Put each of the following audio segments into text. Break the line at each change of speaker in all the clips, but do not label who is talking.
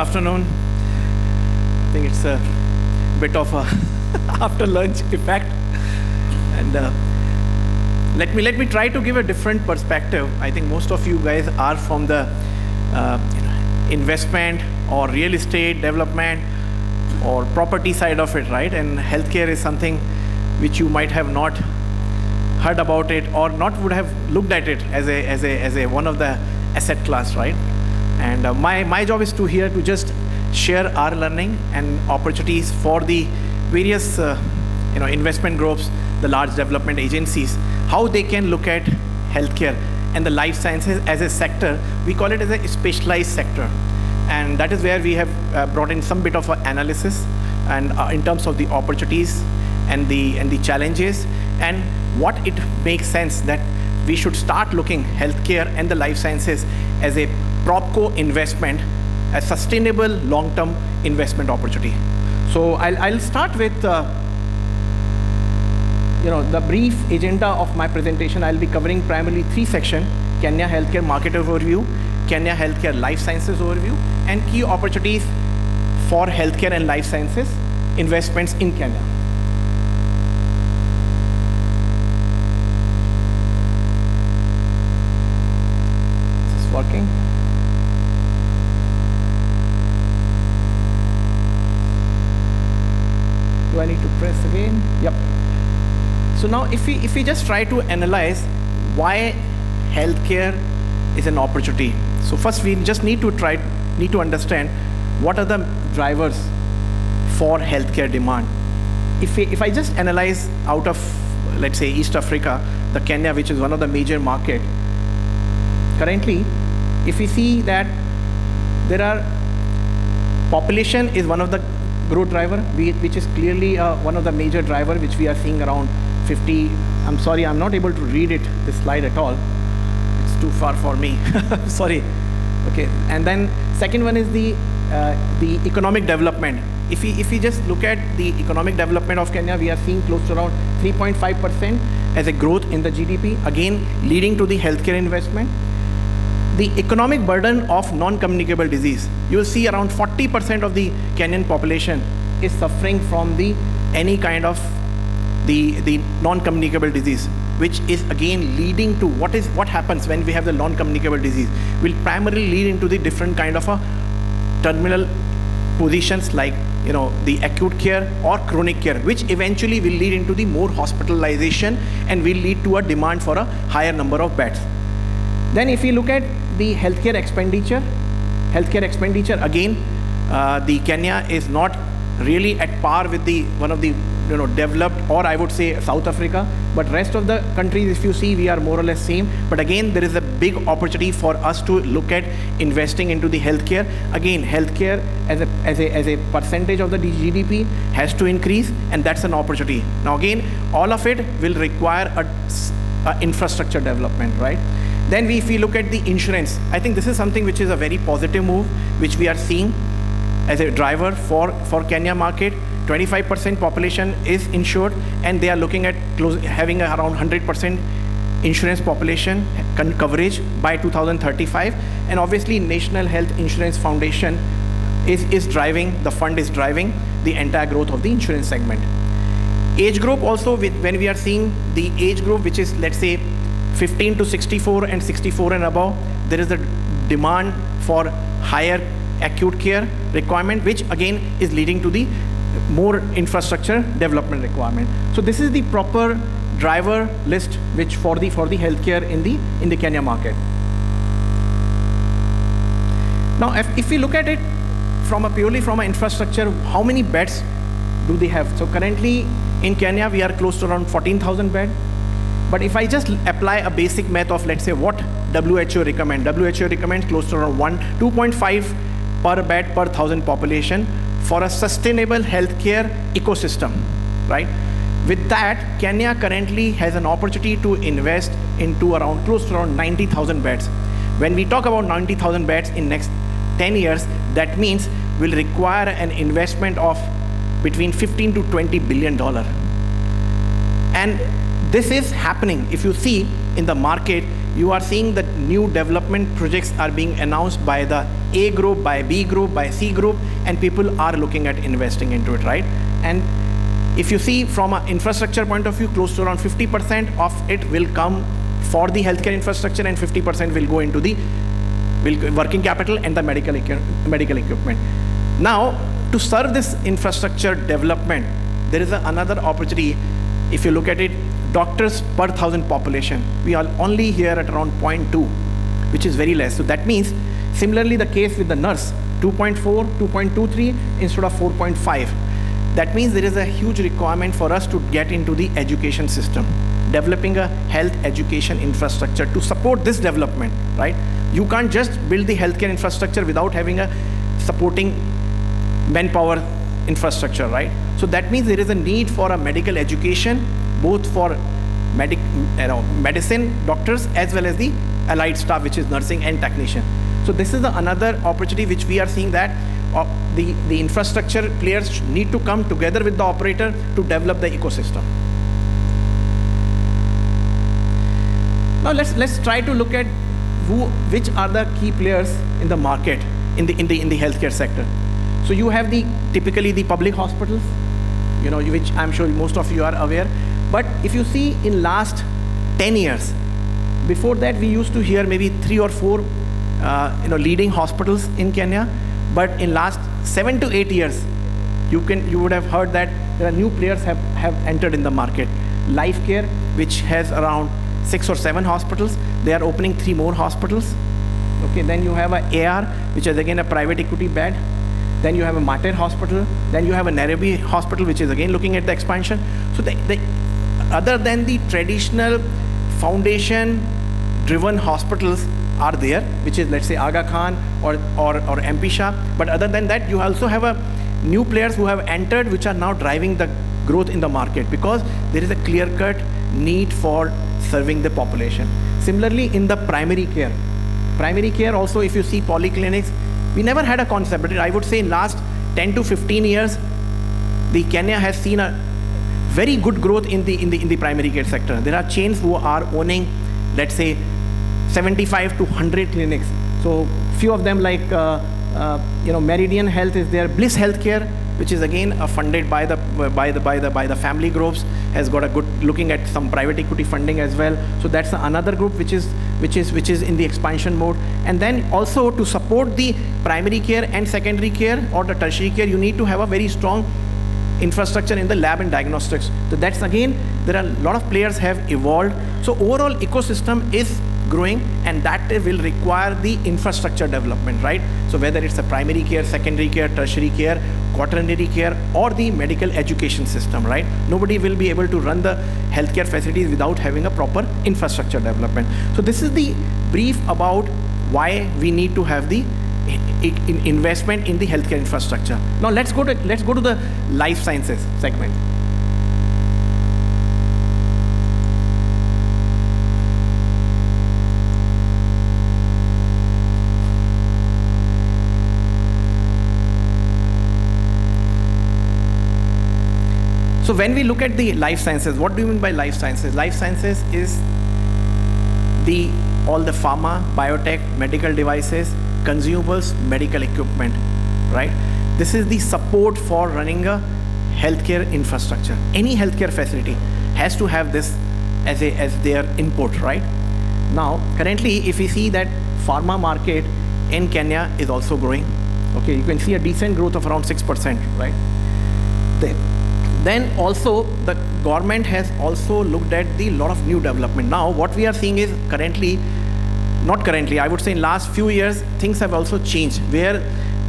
afternoon. I think it's a bit of a after lunch effect. And let me try to give a different perspective. I think most of you guys are from the investment or real estate development or property side of it, right? And healthcare is something which you might have not heard about it or not would have looked at it as a one of the asset class, right? And my job is to just share our learning and opportunities for the various investment groups, the large development agencies, how they can look at healthcare and the life sciences as a sector. We call it as a specialized sector, and that is where we have brought in some bit of analysis and in terms of the opportunities and the challenges and what it makes sense that we should start looking healthcare and the life sciences as a propco investment, a sustainable long-term investment opportunity. So I'll start with the brief agenda of my presentation. I'll be covering primarily three sections: Kenya healthcare market overview, Kenya healthcare life sciences overview, and key opportunities for healthcare and life sciences investments in Kenya. Is this working? Do I need to press again? Yep. So now if we just try to analyze why healthcare is an opportunity. So first we just need to understand what are the drivers for healthcare demand. If I just analyze out of, let's say, East Africa, the Kenya, which is one of the major market, currently, if we see that there are population is one of the growth driver, which is clearly one of the major driver, which we are seeing around 50. I'm sorry, I'm not able to read this slide at all. It's too far for me. Sorry. Okay. And then second one is the economic development. If we just look at the economic development of Kenya, we are seeing close to around 3.5% as a growth in the GDP, again leading to the healthcare investment. The economic burden of non-communicable disease. You'll see around 40% of the Kenyan population is suffering from any kind of the non-communicable disease, which is again leading to what happens when we have the non-communicable disease will primarily lead into the different kind of a terminal positions like the acute care or chronic care, which eventually will lead into the more hospitalization and will lead to a demand for a higher number of beds. Then if we look at the healthcare expenditure again, the Kenya is not really at par with one of the developed, or I would say South Africa, but rest of the countries, if you see, we are more or less same. But again, there is a big opportunity for us to look at investing into the healthcare. Again, healthcare as a percentage of the GDP has to increase, and that's an opportunity. Now again, all of it will require a infrastructure development, right? Then if we look at the insurance, I think this is something which is a very positive move, which we are seeing as a driver for Kenya market. 25% population is insured, and they are looking at having around 100% insurance population coverage by 2035. And obviously, National Health Insurance Foundation is driving the entire growth of the insurance segment. Age group also, when we are seeing the age group, which is, let's say, 15 to 64 and 64 and above, there is a demand for higher acute care requirement, which again is leading to the more infrastructure development requirement. So this is the proper driver list which for the healthcare in the Kenya market. Now if we look at it purely from an infrastructure, how many beds do they have? So currently in Kenya we are close to around 14,000 beds. But if I just apply a basic math of, let's say, what WHO recommends close to around 2.5 per bed per 1,000 population for a sustainable healthcare ecosystem, right? With that, Kenya currently has an opportunity to invest into close to around 90,000 beds. When we talk about 90,000 beds in next 10 years, that means we'll require an investment of between 15 to 20 billion dollar. And this is happening. If you see in the market, you are seeing that new development projects are being announced by the A group, by B group, by C group, and people are looking at investing into it, right? And if you see from an infrastructure point of view, close to around 50% of it will come for the healthcare infrastructure, and 50% will go into the working capital and the medical equipment. Now, to serve this infrastructure development, there is another opportunity. If you look at it, doctors per 1,000 population, we are only here at around 0.2, which is very less. So that means, similarly the case with the nurse, 2.4, 2.23 instead of 4.5. That means there is a huge requirement for us to get into the education system, developing a health education infrastructure to support this development, right? You can't just build the healthcare infrastructure without having a supporting manpower infrastructure, right? So that means there is a need for a medical education, both for medicine, doctors, as well as the allied staff, which is nursing and technician. So this is another opportunity which we are seeing, that the infrastructure players need to come together with the operator to develop the ecosystem. Now let's try to look at which are the key players in the market in the healthcare sector. So you have typically the public hospitals, which I'm sure most of you are aware. But if you see in last 10 years, before that we used to hear maybe 3 or 4 leading hospitals in Kenya. But in last 7 to 8 years, you would have heard that there are new players have entered in the market. Life Care, which has around 6 or 7 hospitals, they are opening 3 more hospitals. Okay, then you have a AR, which is again a private equity bed. Then you have a Mater Hospital. Then you have a Nairobi Hospital, which is again looking at the expansion. So other than the traditional foundation-driven hospitals are there, which is, let's say, Aga Khan or MP Shah. But other than that, you also have new players who have entered, which are now driving the growth in the market, because there is a clear-cut need for serving the population. Similarly, in the primary care also, if you see polyclinics, we never had a concept, but I would say in last 10 to 15 years, the Kenya has seen a very good growth in the primary care sector. There are chains who are owning, let's say, 75 to 100 clinics. So few of them, like Meridian Health is there, Bliss Healthcare, which is again funded by the family groups, has got a good looking at some private equity funding as well. So that's another group which is in the expansion mode. And then also, to support the primary care and secondary care or the tertiary care, you need to have a very strong infrastructure in the lab and diagnostics. So that's again, there are a lot of players have evolved. So overall ecosystem is growing, and that will require the infrastructure development, right? So whether it's a primary care, secondary care, tertiary care, quaternary care, or the medical education system, right? Nobody will be able to run the healthcare facilities without having a proper infrastructure development. So this is the brief about why we need to have the investment in the healthcare infrastructure. Now let's go to the life sciences segment. So when we look at the life sciences, what do you mean by life sciences? Life sciences is all the pharma, biotech, medical devices, consumables, medical equipment, right? This is the support for running a healthcare infrastructure. Any healthcare facility has to have this as their input, right? Now, currently, if we see that pharma market in Kenya is also growing, okay, you can see a decent growth of around 6%, right? Then also, the government has also looked at the lot of new development. Now, what we are seeing is I would say in last few years, things have also changed, where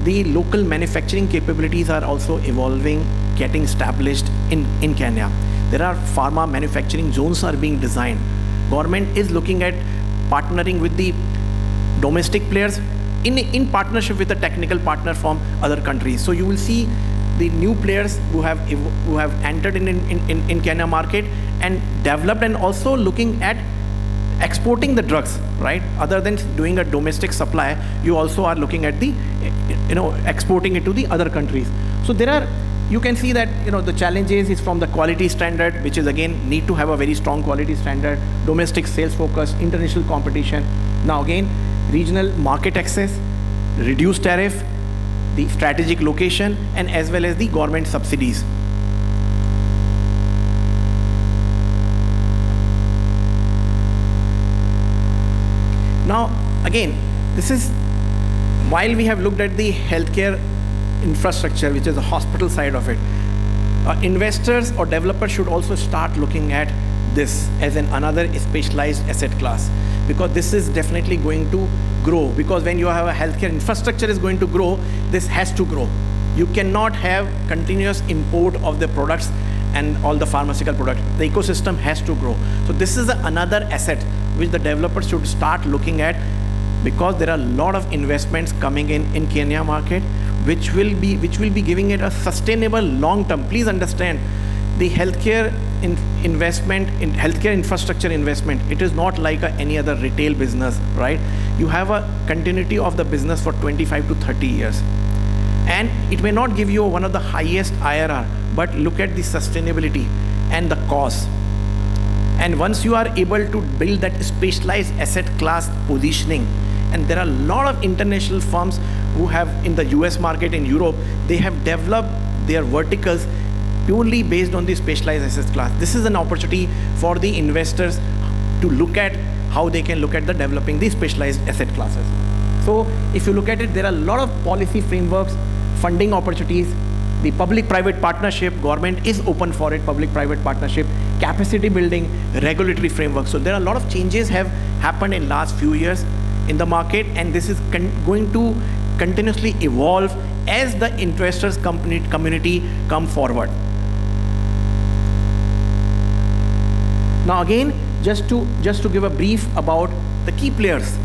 the local manufacturing capabilities are also evolving, getting established in Kenya. There are pharma manufacturing zones are being designed. Government is looking at partnering with the domestic players in partnership with a technical partner from other countries. So you will see the new players who have entered in Kenya market and developed, and also looking at exporting the drugs, right? Other than doing a domestic supply, you also are looking at the exporting it to the other countries. So there are you can see that the challenges is from the quality standard, which is again need to have a very strong quality standard, domestic sales focus, international competition. Now again, regional market access, reduced tariff, the strategic location, and as well as the government subsidies. Now again, this is while we have looked at the healthcare infrastructure, which is the hospital side of it, investors or developers should also start looking at this as another specialized asset class, because this is definitely going to grow. Because when you have a healthcare infrastructure is going to grow, this has to grow. You cannot have continuous import of the products and all the pharmaceutical products. The ecosystem has to grow. So this is another asset which the developers should start looking at, because there are a lot of investments coming in Kenya market, which will be giving it a sustainable long term. Please understand, the healthcare investment in healthcare infrastructure investment, it is not like any other retail business, right? You have a continuity of the business for 25 to 30 years. And it may not give you one of the highest IRR, but look at the sustainability and the cost. And once you are able to build that specialized asset class positioning, and there are a lot of international firms who have in the US market, in Europe, they have developed their verticals purely based on the specialized asset class. This is an opportunity for the investors to look at how they can look at the developing the specialized asset classes. So if you look at it, there are a lot of policy frameworks, funding opportunities, the public-private partnership, government is open for it, public-private partnership, capacity building, regulatory framework. So there are a lot of changes have happened in last few years in the market, and this is going to continuously evolve as the investors community come forward. Now again, just to give a brief about the key players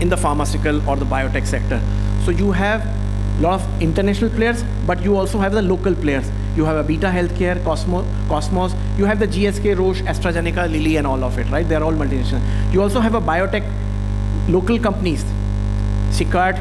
in the pharmaceutical or the biotech sector. So you have a lot of international players, but you also have the local players. You have a Beta Healthcare, Cosmos, you have the GSK, Roche, AstraZeneca, Lilly, and all of it, right? They're all multinational. You also have a biotech local companies, Sicard,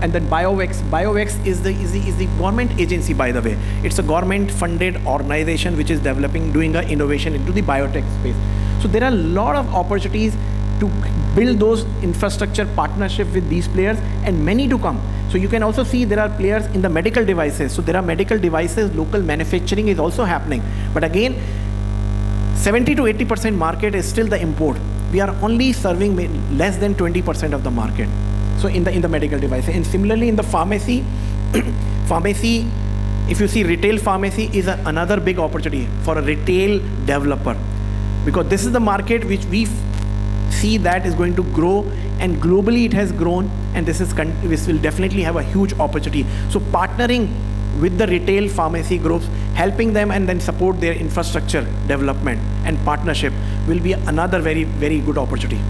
and then BioVex. BioVex is the government agency, by the way. It's a government-funded organization which is doing a innovation into the biotech space. So there are a lot of opportunities to build those infrastructure partnership with these players, and many to come. So you can also see there are players in the medical devices. So there are medical devices, local manufacturing is also happening. But again, 70 to 80% market is still the import. We are only serving less than 20% of the market. So in the medical device, and similarly in the pharmacy, if you see retail pharmacy is another big opportunity for a retail developer, because this is the market which we see that is going to grow, and globally it has grown, and this will definitely have a huge opportunity. So partnering with the retail pharmacy groups, helping them and then support their infrastructure development and partnership will be another very, very good opportunity.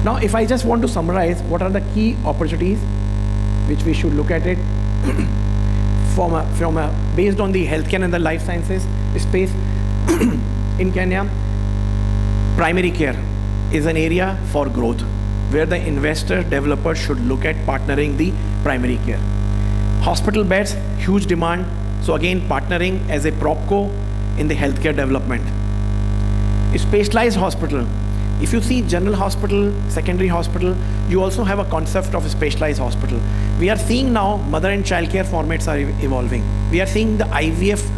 Now, if I just want to summarize, what are the key opportunities which we should look at it based on the healthcare and the life sciences space in Kenya? Primary care is an area for growth where the investor developer should look at partnering the primary care. Hospital beds, huge demand. So again, partnering as a propco in the healthcare development. Specialized hospital. If you see general hospital, secondary hospital, you also have a concept of a specialized hospital. We are seeing now mother and child care formats are evolving. We are seeing the IVF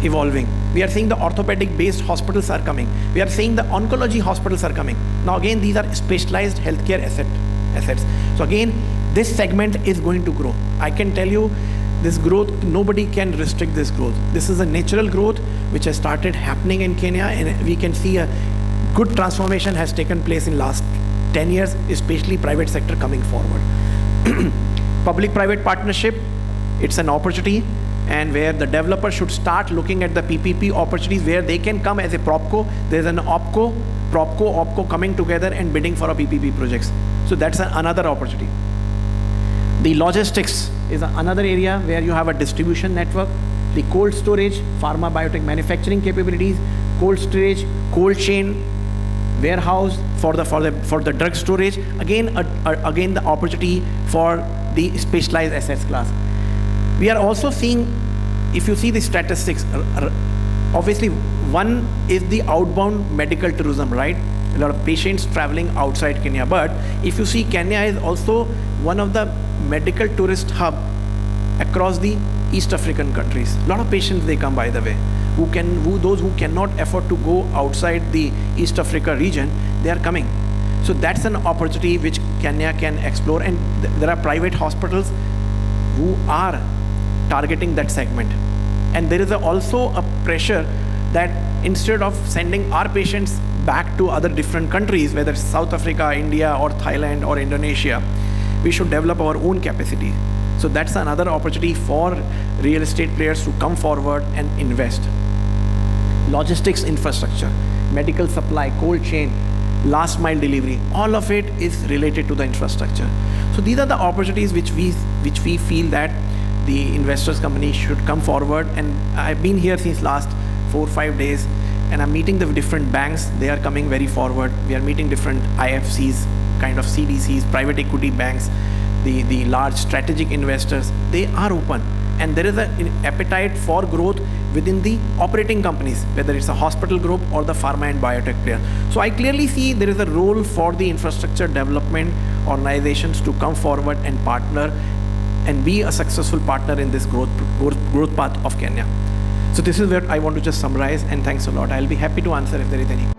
evolving. We are seeing the orthopedic based hospitals are coming. We are seeing the oncology hospitals are coming. Now again, these are specialized healthcare assets. So again, this segment is going to grow. I can tell you this growth, nobody can restrict this growth. This is a natural growth which has started happening in Kenya, and we can see a good transformation has taken place in last 10 years, especially private sector coming forward. Public-private partnership, it's an opportunity, and where the developer should start looking at the PPP opportunities where they can come as a propco. There's an opco coming together and bidding for a PPP projects. So that's another opportunity. The logistics is another area where you have a distribution network. The cold storage, pharma biotech manufacturing capabilities, cold storage, cold chain, warehouse for the drug storage. Again the opportunity for the specialized assets class. We are also seeing, if you see the statistics, obviously one is the outbound medical tourism, right? A lot of patients traveling outside Kenya. But if you see, Kenya is also one of the medical tourist hub across the East African countries. A lot of patients, they come, by the way, those who cannot afford to go outside the East Africa region, they are coming. So that's an opportunity which Kenya can explore, and there are private hospitals who are targeting that segment. And there is also a pressure that instead of sending our patients back to other different countries, whether it's South Africa, India, or Thailand, or Indonesia, we should develop our own capacity. So that's another opportunity for real estate players to come forward and invest. Logistics infrastructure, medical supply, cold chain, last mile delivery, all of it is related to the infrastructure. So these are the opportunities which we feel that the investors company should come forward. And I've been here since last 4 or 5 days, and I'm meeting the different banks. They are coming very forward. We are meeting different IFCs, kind of CDCs, private equity banks, the large strategic investors. They are open, and there is an appetite for growth within the operating companies, whether it's a hospital group or the pharma and biotech player. So I clearly see there is a role for the infrastructure development organizations to come forward and partner and be a successful partner in this growth path of Kenya. So this is what I want to just summarize, and thanks a lot. I'll be happy to answer if there is any.